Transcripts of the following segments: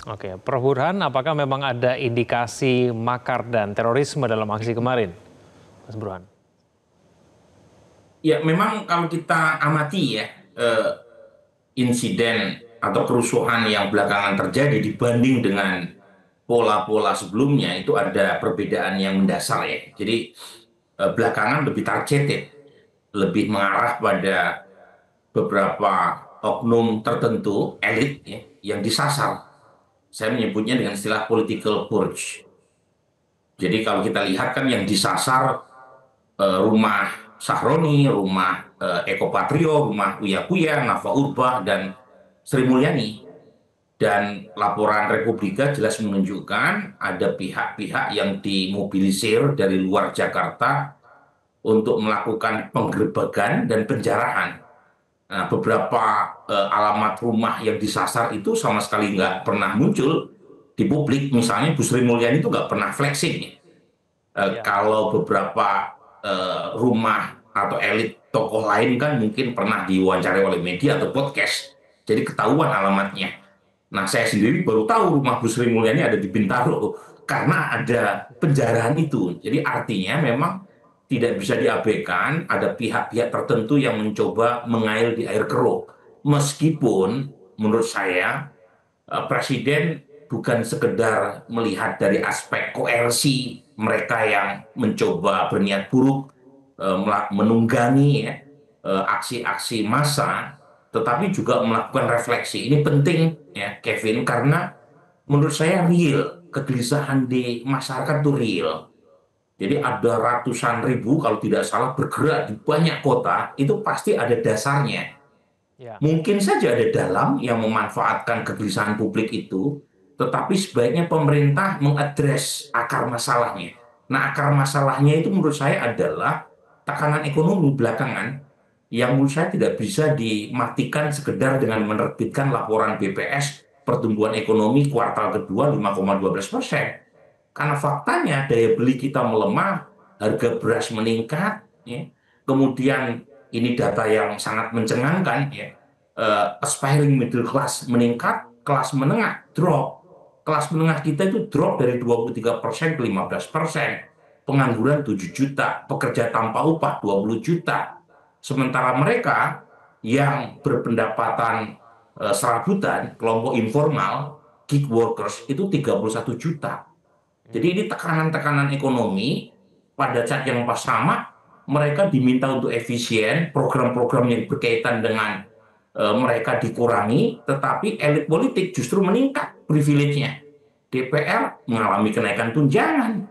Oke, Prof. Burhan, apakah memang ada indikasi makar dan terorisme dalam aksi kemarin, Mas Burhan? Ya, memang kalau kita amati ya, eh, insiden atau kerusuhan yang belakangan terjadi dibanding dengan pola-pola sebelumnya itu ada perbedaan yang mendasar ya. Jadi belakangan lebih targeted, lebih mengarah pada beberapa oknum tertentu, elit ya, yang disasar. Saya menyebutnya dengan istilah political purge. Jadi kalau kita lihat kan yang disasar rumah Sahroni, rumah Eko Patrio, rumah Uya Kuya, Nafa Urbah, dan Sri Mulyani. Dan laporan Republika jelas menunjukkan ada pihak-pihak yang dimobilisir dari luar Jakarta untuk melakukan penggerbekan dan penjarahan. Nah, beberapa alamat rumah yang disasar itu sama sekali nggak pernah muncul di publik. Misalnya Bu Sri Mulyani itu nggak pernah flexing. Ya. Kalau beberapa rumah atau elit tokoh lain kan mungkin pernah diwawancarai oleh media atau podcast. Jadi ketahuan alamatnya. Nah, saya sendiri baru tahu rumah Bu Sri Mulyani ada di Bintaro karena ada penjarahan itu. Jadi artinya memang tidak bisa diabaikan, ada pihak-pihak tertentu yang mencoba mengail di air keruh. Meskipun menurut saya Presiden bukan sekedar melihat dari aspek koersi mereka yang mencoba berniat buruk, menunggangi ya, aksi-aksi massa, tetapi juga melakukan refleksi. Ini penting ya, Kevin, karena menurut saya real, kegelisahan di masyarakat itu real. Jadi ada ratusan ribu kalau tidak salah bergerak di banyak kota, itu pasti ada dasarnya. Ya. Mungkin saja ada dalam yang memanfaatkan kegelisahan publik itu, tetapi sebaiknya pemerintah mengadres akar masalahnya. Nah, akar masalahnya itu menurut saya adalah tekanan ekonomi belakangan yang menurut saya tidak bisa dimatikan sekedar dengan menerbitkan laporan BPS pertumbuhan ekonomi kuartal kedua 5,12%. Karena faktanya daya beli kita melemah, harga beras meningkat, ya. Kemudian ini data yang sangat mencengangkan, ya. Aspiring middle class meningkat, kelas menengah drop. Kelas menengah kita itu drop dari 23% ke 15%. Pengangguran 7 juta, pekerja tanpa upah 20 juta. Sementara mereka yang berpendapatan serabutan, kelompok informal, gig workers itu 31 juta. Jadi ini tekanan-tekanan ekonomi pada saat yang pas sama mereka diminta untuk efisien, program-program yang berkaitan dengan mereka dikurangi, tetapi elit politik justru meningkat privilege-nya. DPR mengalami kenaikan tunjangan,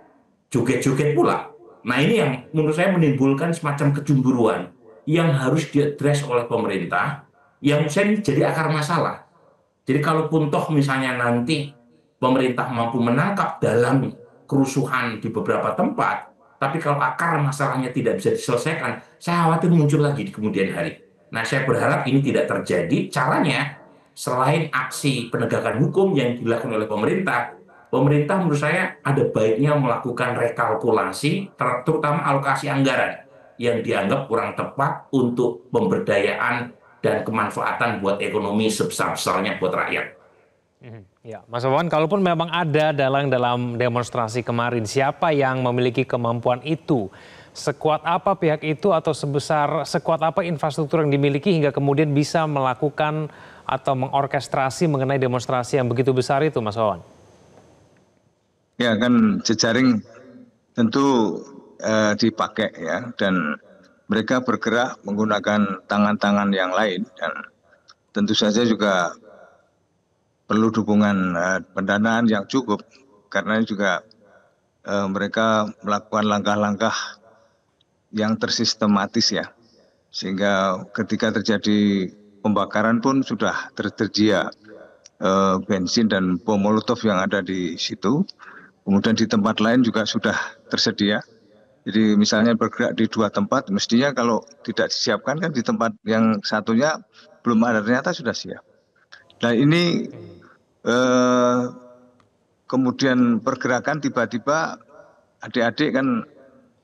joget-joget pula. Nah, ini yang menurut saya menimbulkan semacam kecemburuan yang harus diadres oleh pemerintah, yang saya jadi akar masalah. Jadi kalaupun toh misalnya nanti pemerintah mampu menangkap dalam kerusuhan di beberapa tempat, tapi kalau akar masalahnya tidak bisa diselesaikan, saya khawatir muncul lagi di kemudian hari. Nah, saya berharap ini tidak terjadi. Caranya, selain aksi penegakan hukum yang dilakukan oleh pemerintah, pemerintah menurut saya ada baiknya melakukan rekalkulasi, terutama alokasi anggaran yang dianggap kurang tepat untuk pemberdayaan dan kemanfaatan buat ekonomi sebesar-besarnya buat rakyat. Ya, Mas Wawan, kalaupun memang ada dalam demonstrasi kemarin, siapa yang memiliki kemampuan itu? Sekuat apa pihak itu atau sekuat apa infrastruktur yang dimiliki hingga kemudian bisa melakukan atau mengorkestrasi mengenai demonstrasi yang begitu besar itu, Mas Wawan? Ya kan jejaring tentu dipakai ya, dan mereka bergerak menggunakan tangan-tangan yang lain, dan tentu saja juga perlu dukungan pendanaan yang cukup, karena juga mereka melakukan langkah-langkah yang tersistematis ya, sehingga ketika terjadi pembakaran pun sudah tersedia bensin dan bom molotov yang ada di situ. Kemudian di tempat lain juga sudah tersedia. Jadi misalnya bergerak di dua tempat, mestinya kalau tidak disiapkan kan di tempat yang satunya belum ada, ternyata sudah siap. Nah ini kemudian pergerakan tiba-tiba adik-adik kan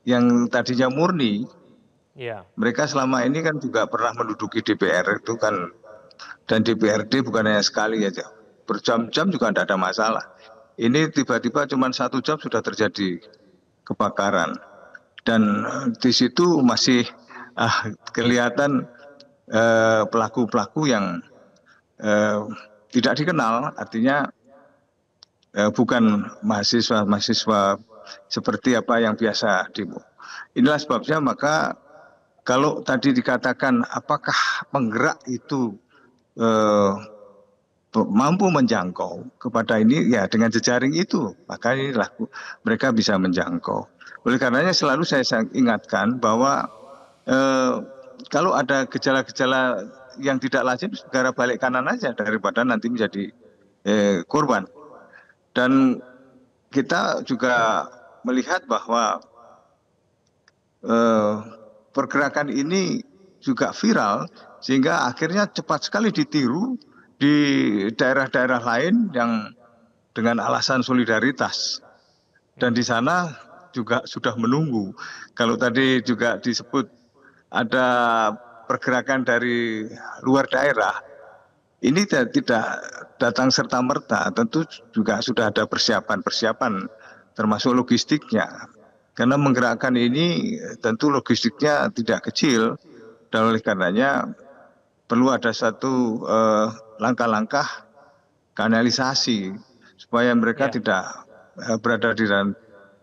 yang tadinya murni, mereka selama ini kan juga pernah menduduki DPR itu kan, dan DPRD bukan hanya sekali aja. berjam-jam juga tidak ada masalah. Ini tiba-tiba cuma 1 jam sudah terjadi kebakaran. Dan di situ masih kelihatan pelaku-pelaku yang tidak dikenal, artinya bukan mahasiswa seperti apa yang biasa demo. Inilah sebabnya maka kalau tadi dikatakan apakah penggerak itu mampu menjangkau kepada ini, ya dengan jejaring itu, maka inilah mereka bisa menjangkau. Oleh karenanya selalu saya ingatkan bahwa kalau ada gejala-gejala yang tidak lazim, segera balik kanan aja daripada nanti menjadi korban. Dan kita juga melihat bahwa pergerakan ini juga viral sehingga akhirnya cepat sekali ditiru di daerah-daerah lain yang dengan alasan solidaritas. Dan di sana juga sudah menunggu. Kalau tadi juga disebut ada pergerakan dari luar daerah, ini tidak datang serta-merta, tentu juga sudah ada persiapan termasuk logistiknya. Karena menggerakkan ini tentu logistiknya tidak kecil, dan oleh karenanya perlu ada satu langkah-langkah kanalisasi supaya mereka tidak berada di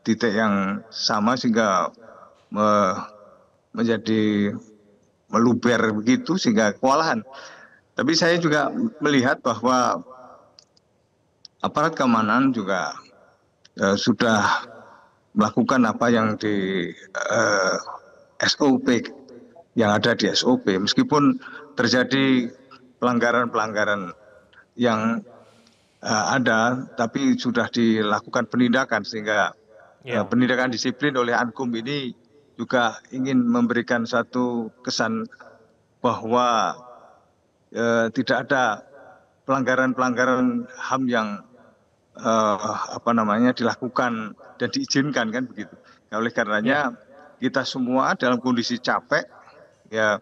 titik yang sama sehingga menjadi meluber begitu sehingga kewalahan. Tapi saya juga melihat bahwa aparat keamanan juga sudah melakukan apa yang di SOP, yang ada di SOP, meskipun terjadi pelanggaran-pelanggaran yang ada, tapi sudah dilakukan penindakan sehingga penindakan disiplin oleh Ankum ini juga ingin memberikan satu kesan bahwa tidak ada pelanggaran-pelanggaran HAM yang dilakukan dan diizinkan kan begitu. Oleh karenanya kita semua dalam kondisi capek, ya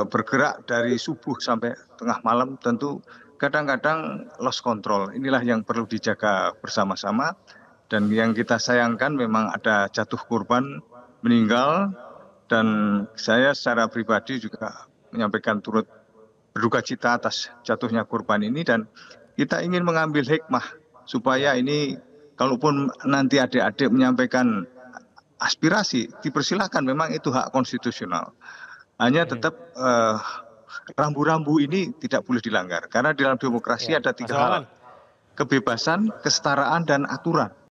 bergerak dari subuh sampai tengah malam, tentu kadang-kadang lost control. Inilah yang perlu dijaga bersama-sama. Dan yang kita sayangkan memang ada jatuh korban meninggal, dan saya secara pribadi juga menyampaikan turut berduka cita atas jatuhnya korban ini, dan kita ingin mengambil hikmah supaya ini kalaupun nanti adik-adik menyampaikan aspirasi, dipersilakan, memang itu hak konstitusional. Hanya tetap rambu-rambu ini tidak boleh dilanggar, karena dalam demokrasi ada 3 hal: kebebasan, kesetaraan, dan aturan.